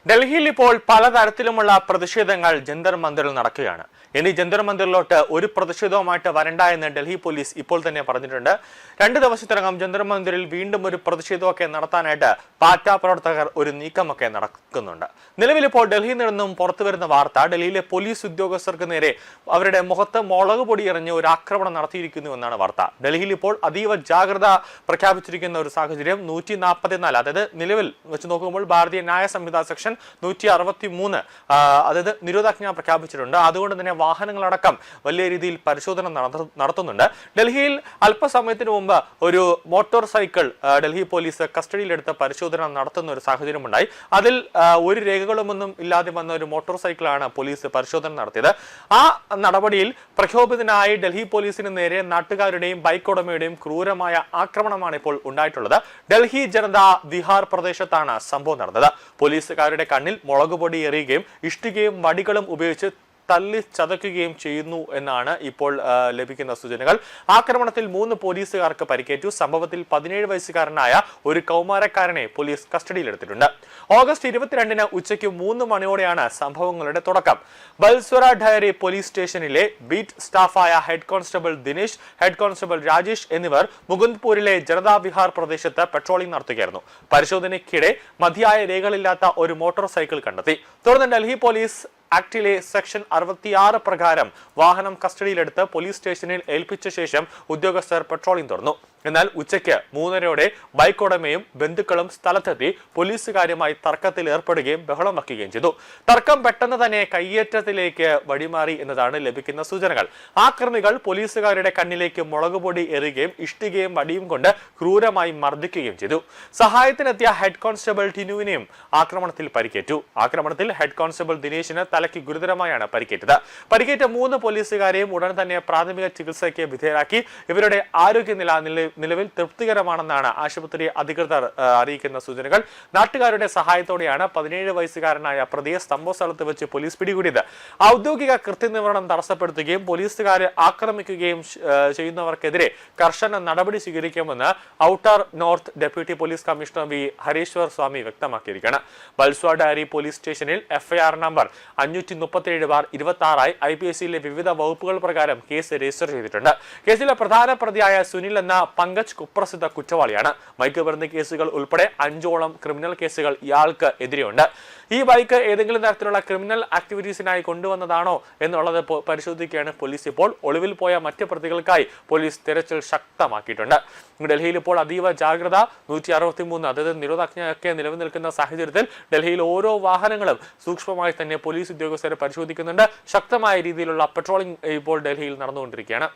ഡൽഹിയിൽ ഇപ്പോൾ പലതരത്തിലുമുള്ള പ്രതിഷേധങ്ങൾ ജന്തർ മന്ദിറിൽ നടക്കുകയാണ്. ഇനി ജന്തർ മന്ദിറിലോട്ട് ഒരു പ്രതിഷേധവുമായിട്ട് വരണ്ട എന്ന് ഡൽഹി പോലീസ് ഇപ്പോൾ തന്നെ പറഞ്ഞിട്ടുണ്ട്. 2 ദിവസത്തിനകം ജന്തർ മന്ദിറിൽ വീണ്ടും ഒരു പ്രതിഷേധമൊക്കെ നടത്താനായിട്ട് പാറ്റ പ്രവർത്തകർ ഒരു നീക്കമൊക്കെ നടക്കുന്നുണ്ട്. നിലവിൽ ഇപ്പോൾ ഡൽഹിയിൽ നിന്നും പുറത്തുവരുന്ന വാർത്ത ഡൽഹിയിലെ പോലീസ് ഉദ്യോഗസ്ഥർക്ക് നേരെ അവരുടെ മുഖത്ത് മുളക് പൊടി എറിഞ്ഞ് ഒരു ആക്രമണം നടത്തിയിരിക്കുന്നു എന്നാണ് വാർത്ത. ഡൽഹിയിൽ ഇപ്പോൾ അതീവ ജാഗ്രത പ്രഖ്യാപിച്ചിരിക്കുന്ന ഒരു സാഹചര്യം 144, അതായത് നിലവിൽ വെച്ച് നോക്കുമ്പോൾ ഭാരതീയ ന്യായ സംഹിത സെക്ഷൻ 163 അതായത് നിരോധാജ്ഞ പ്രഖ്യാപിച്ചിട്ടുണ്ട്. അതുകൊണ്ട് തന്നെ വാഹനങ്ങളടക്കം വലിയ രീതിയിൽ പരിശോധന നടത്തുന്നുണ്ട്. ഡൽഹിയിൽ അല്പസമയത്തിന് മുമ്പ് ഒരു മോട്ടോർ സൈക്കിൾ ഡൽഹി പോലീസ് കസ്റ്റഡിയിലെടുത്ത് പരിശോധന നടത്തുന്ന ഒരു സാഹചര്യമുണ്ടായി. അതിൽ ഒരു രേഖകളുമൊന്നും ഇല്ലാതെ വന്ന ഒരു മോട്ടോർ സൈക്കിളാണ് പോലീസ് പരിശോധന നടത്തിയത്. ആ നടപടിയിൽ പ്രക്ഷോഭിതനായി ഡൽഹി പോലീസിന് നേരെ നാട്ടുകാരുടെയും ബൈക്ക് ഉടമയുടെയും ക്രൂരമായ ആക്രമണമാണ് ഇപ്പോൾ ഉണ്ടായിട്ടുള്ളത്. ഡൽഹി ജനത വിഹാർ പ്രദേശത്താണ് സംഭവം നടന്നത്. പോലീസുകാരുടെ കണ്ണിൽ മുളകുപൊടി എറിയുകയും ഇഷ്ടികയും വടികളും ഉപയോഗിച്ച് തല്ലി ചതയ്ക്കുകയും ചെയ്യുന്നു എന്നാണ് ഇപ്പോൾ ലഭിക്കുന്ന സൂചനകൾ. ആക്രമണത്തിൽ 3 പോലീസുകാർക്ക് പരിക്കേറ്റു. സംഭവത്തിൽ 17 വയസ്സുകാരനായ ഒരു കൗമാരക്കാരനെ പോലീസ് കസ്റ്റഡിയിലെടുത്തിട്ടുണ്ട്. ഓഗസ്റ്റ് 22 ഉച്ചയ്ക്ക് 3 മണിയോടെയാണ് സംഭവങ്ങളുടെ തുടക്കം. ബൽസ്വര ഡയറി പോലീസ് സ്റ്റേഷനിലെ ബീറ്റ് സ്റ്റാഫായ head constable Dinesh, head constable Rajesh എന്നിവർ മുകുന്ദ്പൂരിലെ ജനതാ വിഹാർ പ്രദേശത്ത് പെട്രോളിംഗ് നടത്തുകയായിരുന്നു. പരിശോധനയ്ക്കിടെ മതിയായ രേഖകളില്ലാത്ത ഒരു മോട്ടോർ സൈക്കിൾ കണ്ടെത്തി. തുടർന്ന് ഡൽഹി പോലീസ് ആക്ടിലെ സെക്ഷൻ 66 പ്രകാരം വാഹനം കസ്റ്റഡിയിലെടുത്ത് പോലീസ് സ്റ്റേഷനിൽ ഏൽപ്പിച്ച ശേഷം ഉദ്യോഗസ്ഥർ പെട്രോളിംഗ് തുറന്നു. എന്നാൽ ഉച്ചയ്ക്ക് 3:30 ബൈക്ക് ഉടമയും ബന്ധുക്കളും സ്ഥലത്തെത്തി പോലീസുകാരുമായി തർക്കത്തിൽ ഏർപ്പെടുകയും ബഹളം വയ്ക്കുകയും ചെയ്തു. തർക്കം പെട്ടെന്ന് തന്നെ കയ്യേറ്റത്തിലേക്ക് വഴിമാറി എന്നതാണ് ലഭിക്കുന്ന സൂചനകൾ. ആക്രമികൾ പോലീസുകാരുടെ കണ്ണിലേക്ക് മുളകുപൊടി എറിയുകയും ഇഷ്ടികയും വടിയും കൊണ്ട് ക്രൂരമായി മർദ്ദിക്കുകയും ചെയ്തു. സഹായത്തിനെത്തിയ ഹെഡ് കോൺസ്റ്റബിൾ ടിനുവിനെയും ആക്രമണത്തിൽ പരിക്കേറ്റു. ആക്രമണത്തിൽ ഹെഡ് കോൺസ്റ്റബിൾ ദിനേശിന് തലയ്ക്ക് ഗുരുതരമായാണ് പരിക്കേറ്റത്. പരിക്കേറ്റ 3 പോലീസുകാരെയും ഉടൻ തന്നെ പ്രാഥമിക ചികിത്സയ്ക്ക് വിധേയരാക്കി. ഇവരുടെ ആരോഗ്യനില നിലവിൽ തൃപ്തികരമാണെന്നാണ് ആശുപത്രി അധികൃതർ അറിയിക്കുന്ന സൂചനകൾ. നാട്ടുകാരുടെ സഹായത്തോടെയാണ് 17 വയസ്സുകാരനായ പ്രതിയെ സംഭവ സ്ഥലത്ത് വെച്ച് പോലീസ് പിടികൂടിയത്. ഔദ്യോഗിക കൃത്യനിർവഹണം തടസ്സപ്പെടുത്തുകയും പോലീസുകാരെ ആക്രമിക്കുകയും ചെയ്യുന്നവർക്കെതിരെ കർശന നടപടി സ്വീകരിക്കുമെന്ന് outer north deputy police commissioner V Harishwar Swami വ്യക്തമാക്കിയിരിക്കുകയാണ്. ബൽസ്വ ഡയറി പോലീസ് സ്റ്റേഷനിൽ FIR നമ്പർ 537/26 IPCയിലെ വിവിധ വകുപ്പുകൾ പ്രകാരം കേസ് രജിസ്റ്റർ ചെയ്തിട്ടുണ്ട്. കേസിലെ പ്രധാന പ്രതിയായ സുനിൽ എന്ന പങ്കജ് കുപ്രസിദ്ധ കുറ്റവാളിയാണ്. മയക്കുമരുന്ന് കേസുകൾ ഉൾപ്പെടെ 5ഓളം ക്രിമിനൽ കേസുകൾ ഇയാൾക്ക് എതിരെയുണ്ട്. ഈ ബൈക്ക് ഏതെങ്കിലും തരത്തിലുള്ള ക്രിമിനൽ ആക്ടിവിറ്റീസിനായി കൊണ്ടുവന്നതാണോ എന്നുള്ളത് പരിശോധിക്കുകയാണ് പോലീസ്. ഇപ്പോൾ ഒളിവിൽ പോയ മറ്റ് പ്രതികൾക്കായി പോലീസ് തെരച്ചിൽ ശക്തമാക്കിയിട്ടുണ്ട്. ഡൽഹിയിൽ ഇപ്പോൾ അതീവ ജാഗ്രത 163 അതായത് നിരോധാജ്ഞയൊക്കെ നിലനിൽക്കുന്ന സാഹചര്യത്തിൽ ഡൽഹിയിൽ ഓരോ വാഹനങ്ങളും സൂക്ഷ്മമായി തന്നെ പോലീസ് ഉദ്യോഗസ്ഥരെ പരിശോധിക്കുന്നുണ്ട്. ശക്തമായ രീതിയിലുള്ള പെട്രോളിംഗ് ഇപ്പോൾ ഡൽഹിയിൽ നടന്നുകൊണ്ടിരിക്കുകയാണ്.